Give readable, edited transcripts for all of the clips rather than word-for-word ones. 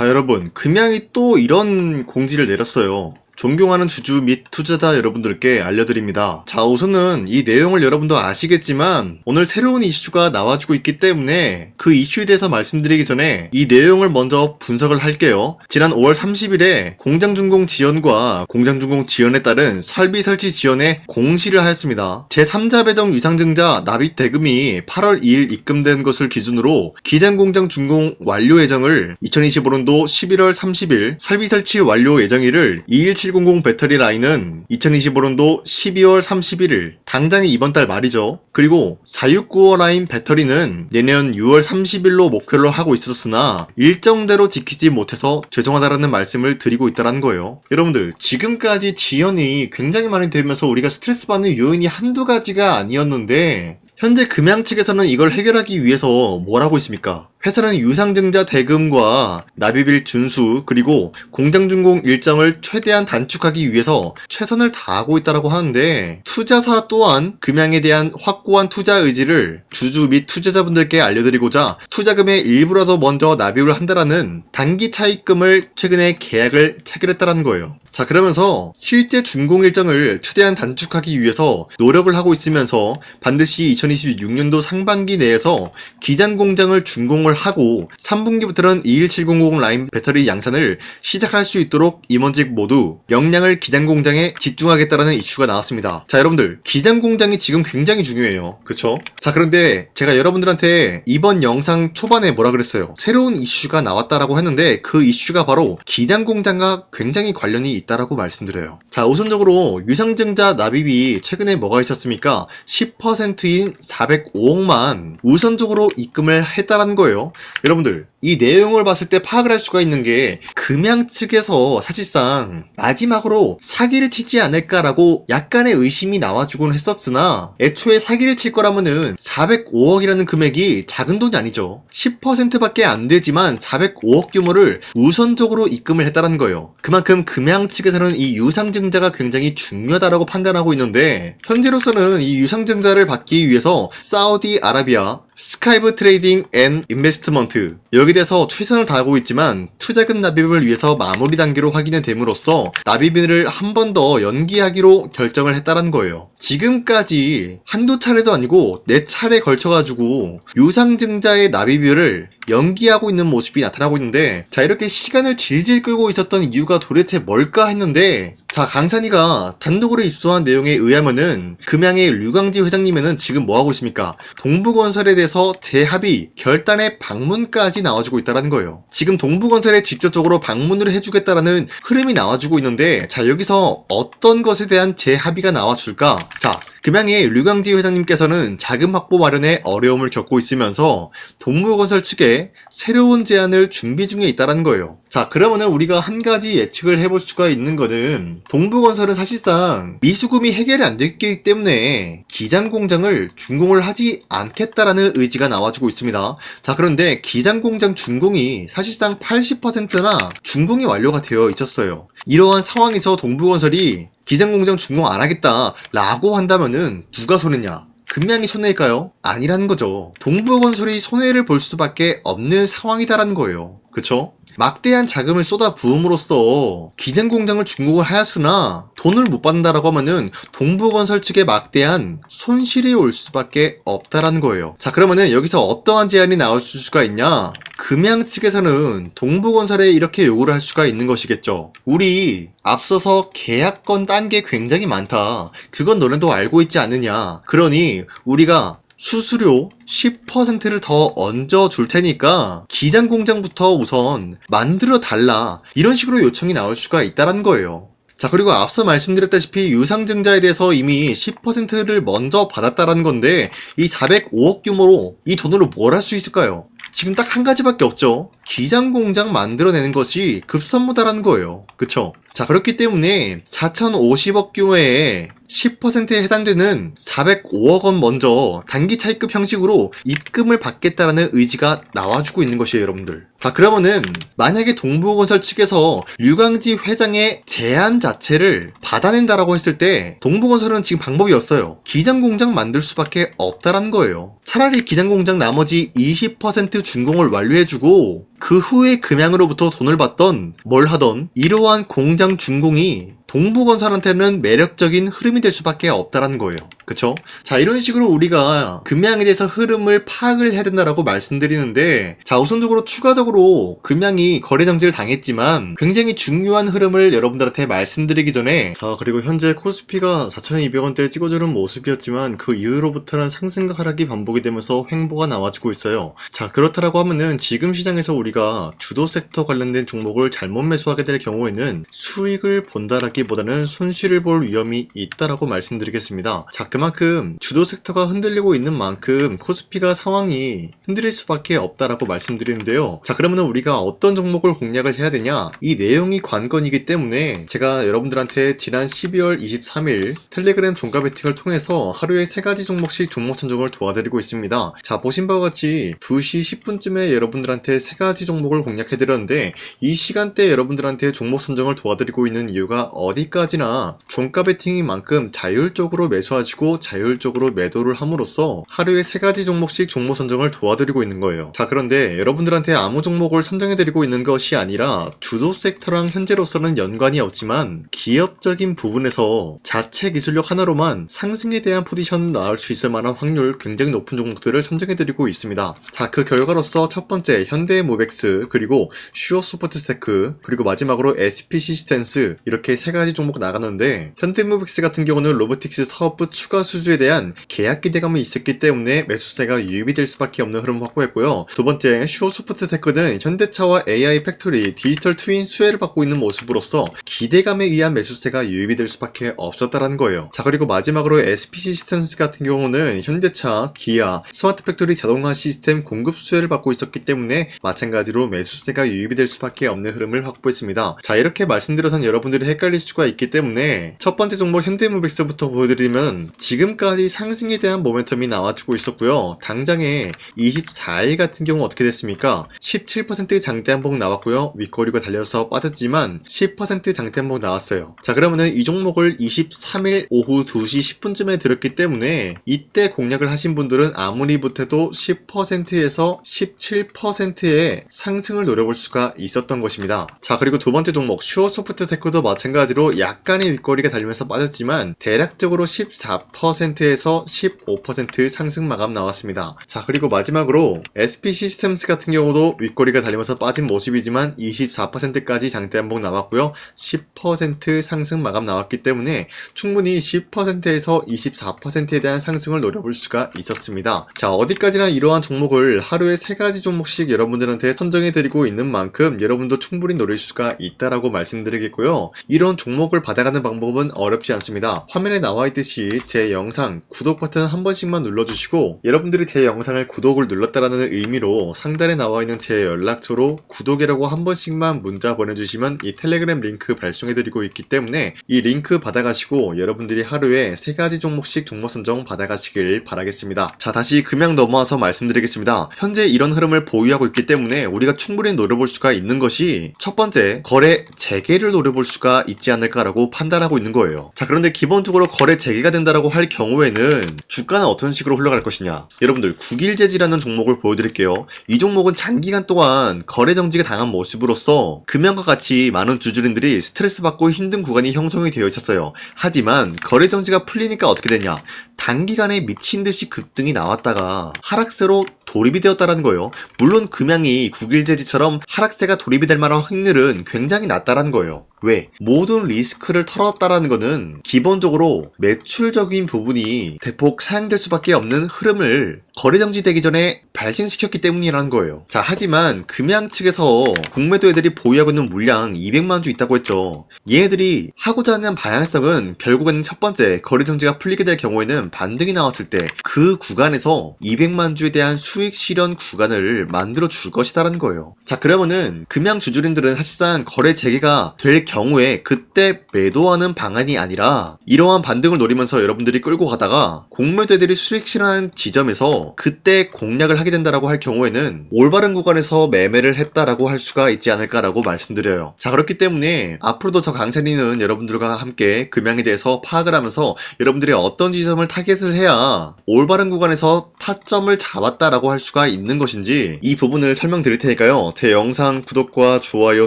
자, 여러분, 금양이 또 이런 공지를 내렸어요. 존경하는 주주 및 투자자 여러분들께 알려드립니다. 자, 우선은 이 내용을 여러분도 아시겠지만 오늘 새로운 이슈가 나와주고 있기 때문에 그 이슈에 대해서 말씀드리기 전에 이 내용을 먼저 분석을 할게요. 지난 5월 30일에 공장준공 지연과 공장준공 지연에 따른 설비 설치 지연에 공시를 하였습니다. 제3자 배정 유상증자 납입 대금이 8월 2일 입금된 것을 기준으로 기장공장 준공 완료 예정을 2025년도 11월 30일 설비 설치 완료 예정일을 21700 배터리 라인은 2025년도 12월 31일 당장이 이번 달 말이죠. 그리고 4695 라인 배터리는 내년 6월 30일로 목표로 하고 있었으나 일정대로 지키지 못해서 죄송하다라는 말씀을 드리고 있다는 거예요. 여러분들, 지금까지 지연이 굉장히 많이 되면서 우리가 스트레스 받는 요인이 한두 가지가 아니었는데 현재 금양 측에서는 이걸 해결하기 위해서 뭘 하고 있습니까? 회사는 유상증자 대금과 납입일 준수 그리고 공장준공 일정을 최대한 단축하기 위해서 최선을 다하고 있다고 하는데 투자사 또한 금양에 대한 확고한 투자 의지를 주주 및 투자자분들께 알려드리고자 투자금의 일부라도 먼저 납입을 한다라는 단기 차입금을 최근에 계약을 체결했다는 거예요. 자, 그러면서 실제 준공 일정을 최대한 단축하기 위해서 노력을 하고 있으면서 반드시 2026년도 상반기 내에서 기장 공장을 준공을 하고 3분기부터는 21700 라인 배터리 양산을 시작할 수 있도록 임원직 모두 역량을 기장 공장에 집중하겠다라는 이슈가 나왔습니다. 자, 여러분들, 기장 공장이 지금 굉장히 중요해요. 그쵸? 자, 그런데 제가 여러분들한테 이번 영상 초반에 뭐라 그랬어요? 새로운 이슈가 나왔다라고 했는데 그 이슈가 바로 기장 공장과 굉장히 관련이 있다라고 말씀드려요. 자, 우선적으로 유상증자 납입이 최근에 뭐가 있었습니까? 10%인 405억만 우선적으로 입금을 했다라는 거예요. 여러분들, 이 내용을 봤을 때 파악을 할 수가 있는 게 금양 측에서 사실상 마지막으로 사기를 치지 않을까라고 약간의 의심이 나와주곤 했었으나 애초에 사기를 칠 거라면은 405억이라는 금액이 작은 돈이 아니죠. 10%밖에 안 되지만 405억 규모를 우선적으로 입금을 했다는 거예요. 그만큼 금양 측에서는 이 유상증자가 굉장히 중요하다고 판단하고 있는데 현재로서는 이 유상증자를 받기 위해서 사우디아라비아 스카이브 트레이딩 앤 인베스트먼트 여기에 대해서 최선을 다하고 있지만 투자금 납입을 위해서 마무리 단계로 확인이 됨으로써 납입일을 한 번 더 연기하기로 결정을 했다는 거예요. 지금까지 한두 차례도 아니고 4차례 걸쳐가지고 유상증자의 납입일을 연기하고 있는 모습이 나타나고 있는데 자, 이렇게 시간을 질질 끌고 있었던 이유가 도대체 뭘까 했는데 자, 강산이가 단독으로 입수한 내용에 의하면은 금양의 류광지 회장님은 지금 뭐하고 있습니까? 동부건설에 대해서 재합의 결단의 방문까지 나와주고 있다는 거예요. 지금 동부건설에 직접적으로 방문을 해주겠다라는 흐름이 나와주고 있는데 자, 여기서 어떤 것에 대한 재합의가 나와줄까? 자, 금양의 류광지 회장님께서는 자금 확보 마련에 어려움을 겪고 있으면서 동부건설 측에 새로운 제안을 준비 중에 있다는 거예요. 자, 그러면은 우리가 한 가지 예측을 해볼 수가 있는 거는 동부건설은 사실상 미수금이 해결이 안 됐기 때문에 기장공장을 준공을 하지 않겠다라는 의지가 나와주고 있습니다. 자, 그런데 기장공장 준공이 사실상 80%나 준공이 완료가 되어 있었어요. 이러한 상황에서 동부건설이 기장공장 준공 안 하겠다 라고 한다면은 누가 손해냐? 금양이 손해일까요? 아니라는 거죠. 동부건설이 손해를 볼 수밖에 없는 상황이다라는 거예요. 그쵸? 막대한 자금을 쏟아 부음으로써 기장공장을 준공을 하였으나 돈을 못 받는다라고 하면은 동부건설 측에 막대한 손실이 올 수밖에 없다라는 거예요. 자, 그러면은 여기서 어떠한 제안이 나올 수가 있냐? 금양 측에서는 동부건설에 이렇게 요구를 할 수가 있는 것이겠죠. 우리 앞서서 계약건 딴 게 굉장히 많다. 그건 너네도 알고 있지 않느냐. 그러니 우리가 수수료 10%를 더 얹어 줄 테니까 기장 공장부터 우선 만들어 달라. 이런 식으로 요청이 나올 수가 있다는 거예요. 자, 그리고 앞서 말씀드렸다시피 유상증자에 대해서 이미 10%를 먼저 받았다라는 건데 이 405억 규모로 이 돈으로 뭘 할 수 있을까요? 지금 딱 한 가지밖에 없죠. 기장 공장 만들어내는 것이 급선무다라는 거예요. 그쵸? 자, 그렇기 때문에 4050억 규모의 10%에 해당되는 405억 원 먼저 단기 차입금 형식으로 입금을 받겠다라는 의지가 나와주고 있는 것이에요, 여러분들. 자, 그러면은 만약에 동부건설 측에서 류광지 회장의 제안 자체를 받아낸다라고 했을 때 동부건설은 지금 방법이 없어요. 기장공장 만들 수밖에 없다라는 거예요. 차라리 기장공장 나머지 20% 준공을 완료해주고 그 후에 금양으로부터 돈을 받던 뭘 하던 이러한 공장 준공이 동부건설한테는 매력적인 흐름이 될 수밖에 없다라는 거예요. 그쵸? 자, 이런 식으로 우리가 금양에 대해서 흐름을 파악을 해야 된다라고 말씀드리는데, 자, 우선적으로 추가적으로 금양이 거래 정지를 당했지만 굉장히 중요한 흐름을 여러분들한테 말씀드리기 전에, 자, 그리고 현재 코스피가 4,200원대에 찍어주는 모습이었지만 그 이후로부터는 상승과 하락이 반복이 되면서 횡보가 나와주고 있어요. 자, 그렇다라고 하면은 지금 시장에서 우리가 주도 섹터 관련된 종목을 잘못 매수하게 될 경우에는 수익을 본다라기보다는 손실을 볼 위험이 있다라고 말씀드리겠습니다. 자, 그만큼 주도 섹터가 흔들리고 있는 만큼 코스피가 상황이 흔들릴 수밖에 없다라고 말씀드리는데요. 자, 그러면 우리가 어떤 종목을 공략을 해야 되냐? 이 내용이 관건이기 때문에 제가 여러분들한테 지난 12월 23일 텔레그램 종가 베팅을 통해서 하루에 3가지 종목씩 종목 선정을 도와드리고 있습니다. 자, 보신 바와 같이 2시 10분쯤에 여러분들한테 3가지 종목을 공략해드렸는데, 이 시간대에 여러분들한테 종목 선정을 도와드리고 있는 이유가 어디까지나 종가 베팅인 만큼 자율적으로 매수하시고 자율적으로 매도를 함으로써 하루에 3가지 종목씩 종목 선정을 도와드리고 있는 거예요. 자, 그런데 여러분들한테 아무 종목을 선정해드리고 있는 것이 아니라 주도 섹터랑 현재로서는 연관이 없지만 기업적인 부분에서 자체 기술력 하나로만 상승에 대한 포지션 나올 수 있을 만한 확률 굉장히 높은 종목들을 선정해드리고 있습니다. 자, 그 결과로서 첫 번째 현대모백스, 그리고 슈어소프트테크, 그리고 마지막으로 SP시스템스, 이렇게 3가지 종목 나가는데, 현대모백스 같은 경우는 로보틱스 사업부 추가 수주에 대한 계약 기대감이 있었기 때문에 매수세가 유입이 될 수밖에 없는 흐름을 확보했고요. 두 번째 슈어소프트테크는 현대차와 AI 팩토리, 디지털 트윈 수혜를 받고 있는 모습으로서 기대감에 의한 매수세가 유입이 될 수밖에 없었다라는 거예요. 자, 그리고 마지막으로 SP시스템스 같은 경우는 현대차, 기아, 스마트 팩토리 자동화 시스템 공급 수혜를 받고 있었기 때문에 마찬가지로 매수세가 유입이 될 수밖에 없는 흐름을 확보했습니다. 자, 이렇게 말씀드려서 여러분들이 헷갈릴 수가 있기 때문에 첫 번째 종목 현대모백스부터 보여드리면 지금까지 상승에 대한 모멘텀이 나와주고 있었고요. 당장에 24일 같은 경우 어떻게 됐습니까? 17% 장대 한봉 나왔고요. 윗꼬리가 달려서 빠졌지만 10% 장대 한봉 나왔어요. 자, 그러면은 이 종목을 23일 오후 2시 10분쯤에 들었기 때문에 이때 공략을 하신 분들은 아무리 못해도 10%에서 17%의 상승을 노려볼 수가 있었던 것입니다. 자, 그리고 두 번째 종목 슈어소프트테크도 마찬가지로 약간의 윗꼬리가 달리면서 빠졌지만 대략적으로 14%에서 15% 상승 마감 나왔습니다. 자, 그리고 마지막으로 SP시스템스 같은 경우도 윗꼬리가 달리면서 빠진 모습이지만 24%까지 장대 한봉 나왔고요. 10% 상승 마감 나왔기 때문에 충분히 10%에서 24%에 대한 상승을 노려볼 수가 있었습니다. 자, 어디까지나 이러한 종목을 하루에 3가지 종목씩 여러분들한테 선정해드리고 있는 만큼 여러분도 충분히 노릴 수가 있다라고 말씀드리겠고요. 이런 종목을 받아가는 방법은 어렵지 않습니다. 화면에 나와 있듯이 제 영상 구독 버튼 한 번씩만 눌러주시고, 여러분들이 제 영상을 구독을 눌렀다라는 의미로 상단에 나와 있는 제 연락처로 구독이라고 한 번씩만 문자 보내주시면 이 텔레그램 링크 발송해드리고 있기 때문에 이 링크 받아가시고 여러분들이 하루에 3가지 종목씩 종목 선정 받아가시길 바라겠습니다. 자, 다시 금양 넘어와서 말씀드리겠습니다. 현재 이런 흐름을 보유하고 있기 때문에 우리가 충분히 노려볼 수가 있는 것이 첫 번째, 거래 재개를 노려볼 수가 있지 않을까라고 판단하고 있는 거예요. 자, 그런데 기본적으로 거래 재개가 된다라고 할 경우에는 주가는 어떤 식으로 흘러갈 것이냐? 여러분들 국일재지라는 종목을 보여드릴게요. 이 종목은 장기간 동안 거래 정지가 당한 모습으로서 금양과 같이 많은 주주님들이 스트레스 받고 힘든 구간이 형성이 되어 있었어요. 하지만 거래 정지가 풀리니까 어떻게 되냐? 단기간에 미친 듯이 급등이 나왔다가 하락세로 돌입이 되었다라는 거예요. 물론 금양이 국일재지처럼 하락세가 돌입이 될 만한 확률은 굉장히 낮다라는 거예요. 왜? 모든 리스크를 털었다라는 거는 기본적으로 매출적인 부분이 대폭 사양될 수밖에 없는 흐름을 거래 정지되기 전에 발생시켰기 때문이라는 거예요. 자, 하지만 금양 측에서 공매도 애들이 보유하고 있는 물량 200만 주 있다고 했죠. 얘네들이 하고자 하는 방향성은 결국에는 첫 번째, 거래 정지가 풀리게 될 경우에는 반등이 나왔을 때 그 구간에서 200만 주에 대한 수익 실현 구간을 만들어 줄 것이다라는 거예요. 자, 그러면은 금양 주주님들은 사실상 거래 재개가 될 경우에 그때 매도하는 방안이 아니라 이러한 반등을 노리면서 여러분들이 끌고 가다가 공매도 애들이 수익 실현하는 지점에서 있어서 그때 공략을 하게 된다라고 할 경우에는 올바른 구간에서 매매를 했다라고 할 수가 있지 않을까라고 말씀드려요. 자, 그렇기 때문에 앞으로도 저 강찬이는 여러분들과 함께 금양에 대해서 파악을 하면서 여러분들이 어떤 지점을 타겟을 해야 올바른 구간에서 타점을 잡았다라고 할 수가 있는 것인지 이 부분을 설명드릴 테니까요. 제 영상 구독과 좋아요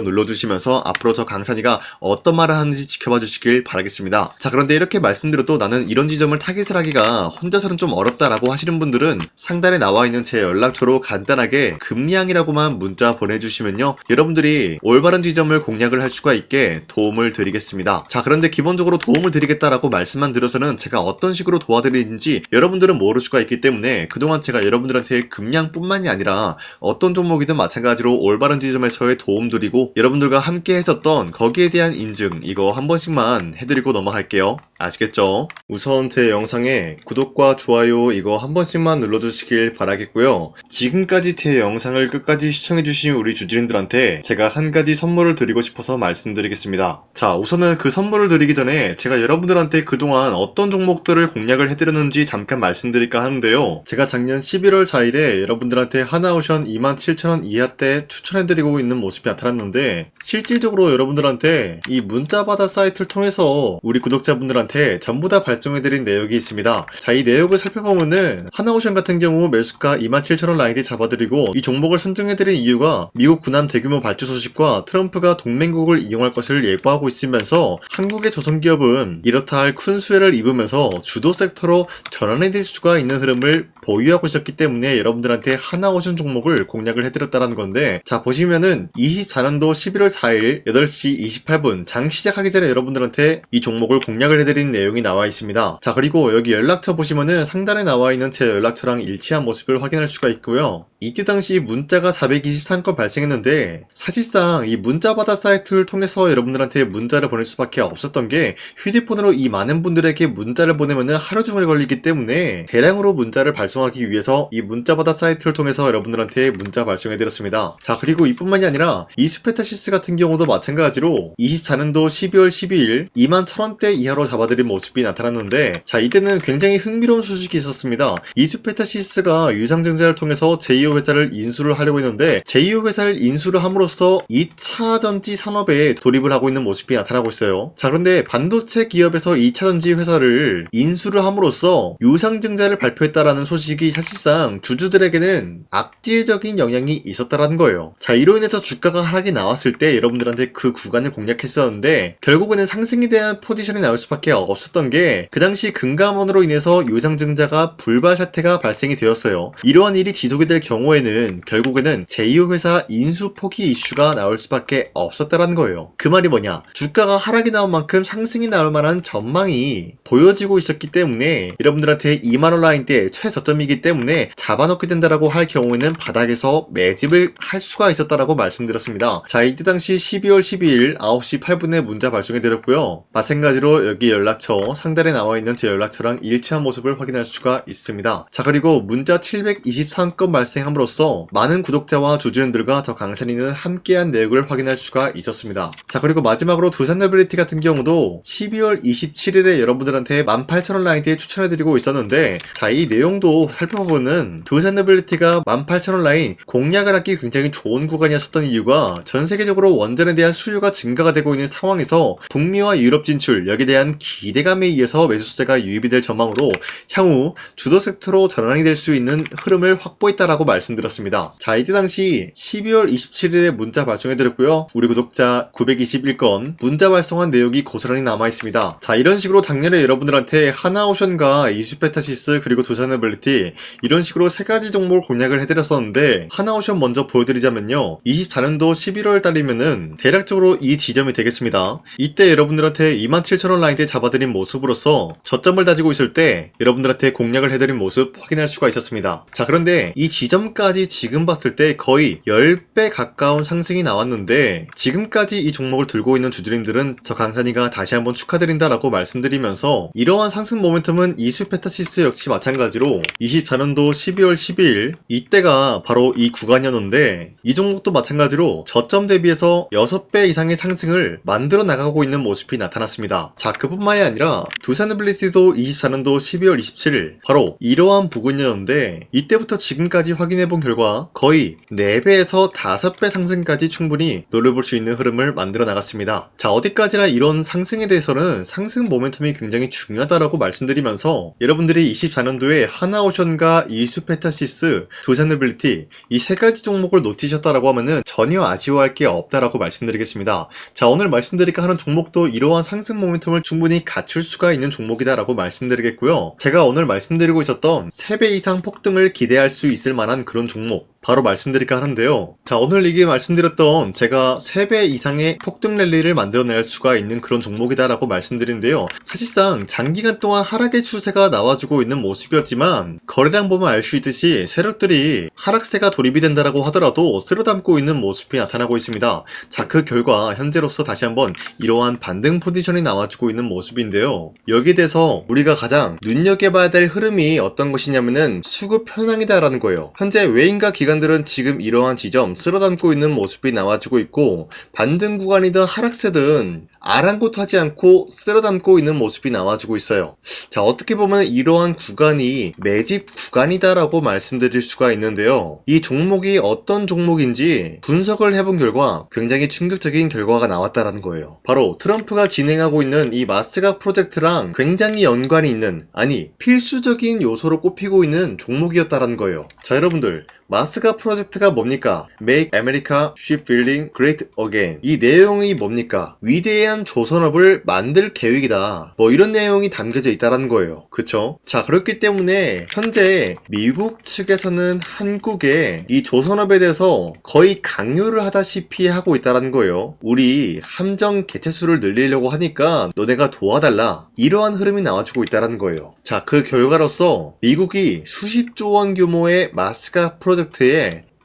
눌러주시면서 앞으로 저 강찬이가 어떤 말을 하는지 지켜봐 주시길 바라겠습니다. 자, 그런데 이렇게 말씀드려도 나는 이런 지점을 타겟을 하기가 혼자서는 좀 어렵다라고 하시는 분들은 상단에 나와 있는 제 연락처로 간단하게 금양이라고만 문자 보내주시면요, 여러분들이 올바른 지점을 공략을 할 수가 있게 도움을 드리겠습니다. 자, 그런데 기본적으로 도움을 드리겠다라고 말씀만 드려서는 제가 어떤 식으로 도와드리는지 여러분들은 모를 수가 있기 때문에 그동안 제가 여러분들한테 금양뿐만이 아니라 어떤 종목이든 마찬가지로 올바른 지점에서의 도움 드리고 여러분들과 함께 했었던 거기에 대한 인증, 이거 한 번씩만 해드리고 넘어갈게요. 아시겠죠? 우선 제 영상에 구독과 좋아요 이거 한 번씩만 눌러주시길 바라겠고요. 지금까지 제 영상을 끝까지 시청해주신 우리 주주님들한테 제가 한 가지 선물을 드리고 싶어서 말씀드리겠습니다. 자, 우선은 그 선물을 드리기 전에 제가 여러분들한테 그동안 어떤 종목들을 공략을 해드렸는지 잠깐 말씀드릴까 하는데요. 제가 작년 11월 4일에 여러분들한테 하나오션 27,000원 이하대 추천해드리고 있는 모습이 나타났는데 실질적으로 여러분들한테 이 문자바다 사이트를 통해서 우리 구독자분들한테 전부 다 발송해드린 내역이 있습니다. 자, 이 내역을 살펴보면은 하나오션 같은 경우 매수가 27,000원 라인에 잡아드리고 이 종목을 선정해드린 이유가 미국 군함 대규모 발주 소식과 트럼프가 동맹국을 이용할 것을 예고하고 있으면서 한국의 조선기업은 이렇다 할 큰 수혜를 입으면서 주도 섹터로 전환이 될 수가 있는 흐름을 보유하고 있었기 때문에 여러분들한테 하나오션 종목을 공략을 해드렸다는 건데, 자, 보시면은 24년도 11월 4일 8시 28분 장 시작하기 전에 여러분들한테 이 종목을 공략을 해드린 내용이 나와 있습니다. 자, 그리고 여기 연락처 보시면은 상단에 나와 있는 제 연락처랑 일치한 모습을 확인할 수가 있고요. 이때 당시 문자가 423건 발생했는데 사실상 이 문자바다 사이트를 통해서 여러분들한테 문자를 보낼 수밖에 없었던 게 휴대폰으로 이 많은 분들에게 문자를 보내면은 하루 종일 걸리기 때문에 대량으로 문자를 발송하기 위해서 이 문자바다 사이트를 통해서 여러분들한테 문자 발송해드렸습니다. 자, 그리고 이뿐만이 아니라 이수페타시스 같은 경우도 마찬가지로 24년도 12월 12일 21,000원대 이하로 잡아드린 모습이 나타났는데, 자, 이때는 굉장히 흥미로운 소식이 있었습니다. 이수페타시스가 유상증자를 통해서 제2호 회사를 인수를 하려고 했는데 제2호 회사를 인수를 함으로써 2차전지 산업에 돌입을 하고 있는 모습이 나타나고 있어요. 자, 그런데 반도체 기업에서 2차전지 회사를 인수를 함으로써 유상증자를 발표했다라는 소식이 사실상 주주들에게는 악질적인 영향이 있었다라는 거예요. 자, 이로 인해서 주가가 하락이 나왔을 때 여러분들한테 그 구간을 공략했었는데 결국에는 상승에 대한 포지션이 나올 수밖에 없었던 게 그 당시 금감원으로 인해서 유상증자가 불발 사태가 발생이 되었어요. 이러한 일이 지속이 될 경우에는 결국에는 제2호 회사 인수 포기 이슈가 나올 수밖에 없었다라는 거예요. 그 말이 뭐냐? 주가가 하락이 나온 만큼 상승이 나올 만한 전망이 보여지고 있었기 때문에 여러분들한테 2만원 라인대 최저점이기 때문에 잡아놓게 된다라고 할 경우에는 바닥에서 매집을 할 수가 있었다라고 말씀드렸습니다. 자, 이때 당시 12월 12일 9시 8분에 문자 발송해드렸고요. 마찬가지로 여기 연락처 상단에 나와 있는 제 연락처랑 일치한 모습을 확인할 수가 있습니다. 자, 그리고 문자 723건 발생함으로써 많은 구독자와 주주님들과 저 강산이는 함께한 내역을 확인할 수가 있었습니다. 자, 그리고 마지막으로 두산노빌리티 같은 경우도 12월 27일에 여러분들한테 18,000원 라인대에 추천해드리고 있었는데, 자, 이 내용도 살펴보면 두산노빌리티가 18,000원 라인 공략을 하기 굉장히 좋은 구간이었었던 이유가 전 세계적으로 원전에 대한 수요가 증가가 되고 있는 상황에서 북미와 유럽 진출, 여기에 대한 기대감에 의해서 매수세가 유입이 될 전망으로 향후 주도 섹터로 전환이 될 수 있는 흐름을 확보했다라고 말씀드렸습니다. 자, 이때 당시 12월 27일에 문자 발송해드렸고요. 우리 구독자 921건 문자 발송한 내역이 고스란히 남아있습니다. 자, 이런 식으로 작년에 여러분들한테 하나오션과 이수페타시스 그리고 두산노빌리티 이런 식으로 세 가지 종목을 공략을 해드렸었는데, 하나오션 먼저 보여드리자면요, 24년도 11월 달이면은 대략적으로 이 지점이 되겠습니다. 이때 여러분들한테 27,000원 라인대 잡아드린 모습으로서 저점을 다지고 있을 때 여러분들한테 공략을 해드린 모습 확인할 수가 있었습니다. 자, 그런데 이 지점까지 지금 봤을 때 거의 10배 가까운 상승이 나왔는데, 지금까지 이 종목을 들고 있는 주주님들은 저 강산이가 다시 한번 축하드린다라고 말씀드리면서, 이러한 상승 모멘텀은 이수페타시스 역시 마찬가지로 24년도 12월 12일 이때가 바로 이 구간이었는데, 이 종목도 마찬가지로 저점 대비해서 6배 이상의 상승을 만들어 나가고 있는 모습이 나타났습니다. 자, 그뿐만이 아니라 두산노빌리티도 24년도 12월 27일 바로 이러한 부분 나와주고 있는데 이때부터 지금까지 확인해본 결과 거의 4배에서 5배 상승까지 충분히 노려볼 수 있는 흐름을 만들어 나갔습니다. 자, 어디까지나 이런 상승에 대해서는 상승 모멘텀이 굉장히 중요하다라고 말씀드리면서 여러분들이 24년도에 하나오션과 이수페타시스, 두산노빌리티 이 3가지 종목을 놓치셨다라고 하면은 전혀 아쉬워할 게 없다라고 말씀드리겠습니다. 자, 오늘 말씀드릴까 하는 종목도 이러한 상승 모멘텀을 충분히 갖출 수가 있는 종목이다라고 말씀드리겠고요. 제가 오늘 말씀드리고 있었던 3배 이상 폭등을 기대할 수 있을 만한 그런 종목 바로 말씀드릴까 하는데요. 자, 오늘 이게 말씀드렸던 제가 3배 이상의 폭등 랠리를 만들어낼 수가 있는 그런 종목이다라고 말씀드리는데요. 사실상 장기간 동안 하락의 추세가 나와주고 있는 모습이었지만 거래량 보면 알 수 있듯이 세력들이 하락세가 돌입이 된다라고 하더라도 쓸어담고 있는 모습이 나타나고 있습니다. 자, 그 결과 현재로서 다시 한번 이러한 반등 포지션이 나와주고 있는 모습인데요. 여기에 대해서 우리가 가장 눈여겨봐야 될 흐름이 어떤 것이냐면은 수급 현황이다라는 거예요. 현재 외인과 기관들은 지금 이러한 지점 쓸어담고 있는 모습이 나와주고 있고 반등 구간이든 하락세든 아랑곳하지 않고 쓸어담고 있는 모습이 나와주고 있어요. 자, 어떻게 보면 이러한 구간이 매집 구간이다라고 말씀드릴 수가 있는데요. 이 종목이 어떤 종목인지 분석을 해본 결과 굉장히 충격적인 결과가 나왔다라는 거예요. 바로 트럼프가 진행하고 있는 이 마스가 프로젝트랑 굉장히 연관이 있는, 아니 필수적인 요소로 꼽히고 있는 종목이었다라는 거예요. 자, 여러분들 마스가 프로젝트가 뭡니까? Make America Shipbuilding Great Again. 이 내용이 뭡니까? 위대한 조선업을 만들 계획이다. 뭐 이런 내용이 담겨져 있다라는 거예요. 그쵸? 자, 그렇기 때문에 현재 미국 측에서는 한국에 이 조선업에 대해서 거의 강요를 하다시피 하고 있다라는 거예요. 우리 함정 개체수를 늘리려고 하니까 너네가 도와달라. 이러한 흐름이 나와주고 있다라는 거예요. 자, 그 결과로서 미국이 수십조 원 규모의 마스가 프로젝트에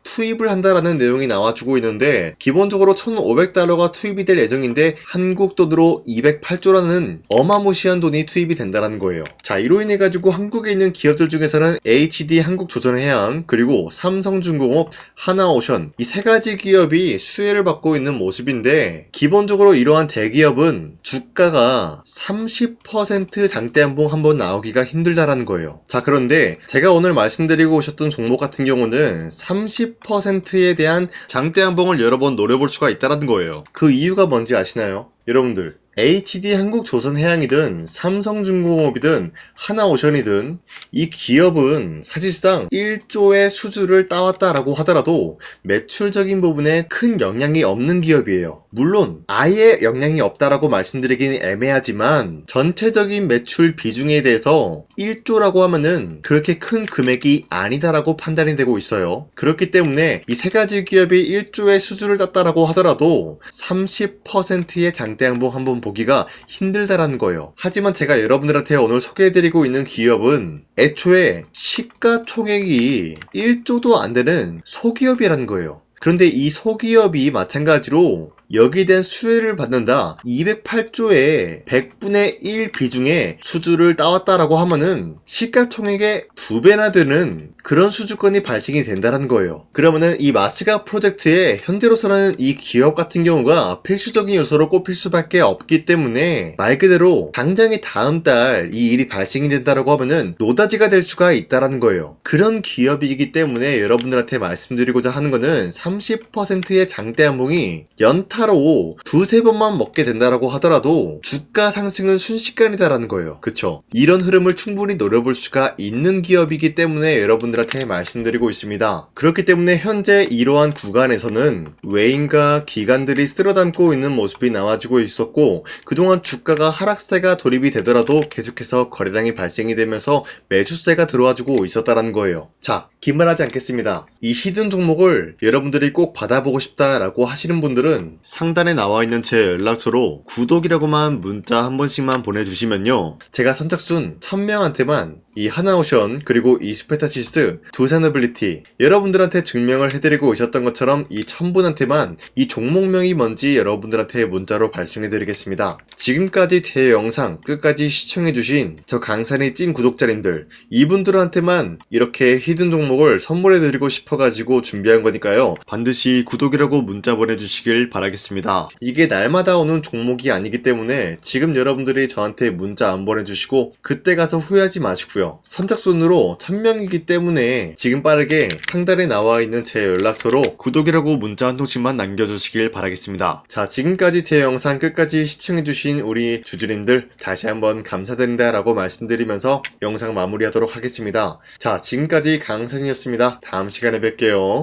투입을 한다라는 내용이 나와주고 있는데 기본적으로 1,500달러가 투입이 될 예정인데 한국 돈으로 208조라는 어마무시한 돈이 투입이 된다는 거예요. 자, 이로 인해 가지고 한국에 있는 기업들 중에서는 HD 한국조선해양 그리고 삼성중공업, 하나오션 이 3가지 기업이 수혜를 받고 있는 모습인데 기본적으로 이러한 대기업은 주가가 30% 장대한봉 한번 나오기가 힘들다라는 거예요. 자, 그런데 제가 오늘 말씀드리고 오셨던 종목 같은 경우는 30%에 대한 장대한봉을 여러 번 노려볼 수가 있다는 거예요. 그 이유가 뭔지 아시나요? 여러분들 HD 한국조선해양이든 삼성중공업이든 하나오션이든 이 기업은 사실상 1조의 수주를 따왔다라고 하더라도 매출적인 부분에 큰 영향이 없는 기업이에요. 물론 아예 영향이 없다라고 말씀드리긴 애매하지만 전체적인 매출 비중에 대해서 1조라고 하면은 그렇게 큰 금액이 아니다라고 판단이 되고 있어요. 그렇기 때문에 이 3가지 기업이 1조의 수주를 땄다라고 하더라도 30%의 장대양봉 한번 보기가 힘들다라는 거예요. 하지만 제가 여러분들한테 오늘 소개해드리고 있는 기업은 애초에 시가총액이 1조도 안 되는 소기업이라는 거예요. 그런데 이 소기업이 마찬가지로 여기에 대한 수혜를 받는다. 208조의 100분의 1 비중의 수주를 따왔다라고 하면은 시가총액의 2배나 되는 그런 수주권이 발생이 된다는 거예요. 그러면은 이 마스가 프로젝트에 현재로서는 이 기업 같은 경우가 필수적인 요소로 꼽힐 수밖에 없기 때문에 말 그대로 당장에 다음 달 이 일이 발생이 된다라고 하면은 노다지가 될 수가 있다라는 거예요. 그런 기업이기 때문에 여러분들한테 말씀드리고자 하는 거는 30%의 장대한봉이 연타로 2-3번만 먹게 된다라고 하더라도 주가 상승은 순식간이다라는 거예요. 그쵸? 이런 흐름을 충분히 노려볼 수가 있는 기업이기 때문에 여러분들한테 말씀드리고 있습니다. 그렇기 때문에 현재 이러한 구간에서는 외인과 기관들이 쓸어담고 있는 모습이 나와주고 있었고 그동안 주가가 하락세가 돌입이 되더라도 계속해서 거래량이 발생이 되면서 매수세가 들어와주고 있었다라는 거예요. 자, 기만하지 않겠습니다. 이 히든 종목을 여러분들이 꼭 받아보고 싶다라고 하시는 분들은 상단에 나와 있는 제 연락처로 구독이라고만 문자 한 번씩만 보내주시면요. 제가 선착순 1000명한테만 이 하나오션 그리고 이스페타시스 두산노빌리티 여러분들한테 증명을 해드리고 오셨던 것처럼 이 1000분한테만 이 종목명이 뭔지 여러분들한테 문자로 발송해드리겠습니다. 지금까지 제 영상 끝까지 시청해주신 저 강산이 찐 구독자님들 이분들한테만 이렇게 히든 종목을 선물해드리고 싶어가지고 준비한 거니까요. 반드시 구독이라고 문자 보내주시길 바라겠습니다. 하겠습니다. 이게 날마다 오는 종목이 아니기 때문에 지금 여러분들이 저한테 문자 안 보내주시고 그때 가서 후회하지 마시고요. 선착순으로 1000명이기 때문에 지금 빠르게 상단에 나와 있는 제 연락처로 구독이라고 문자 한 통씩만 남겨주시길 바라겠습니다. 자, 지금까지 제 영상 끝까지 시청해주신 우리 주주님들 다시 한번 감사드린다 라고 말씀드리면서 영상 마무리하도록 하겠습니다. 자, 지금까지 강산이었습니다. 다음 시간에 뵐게요.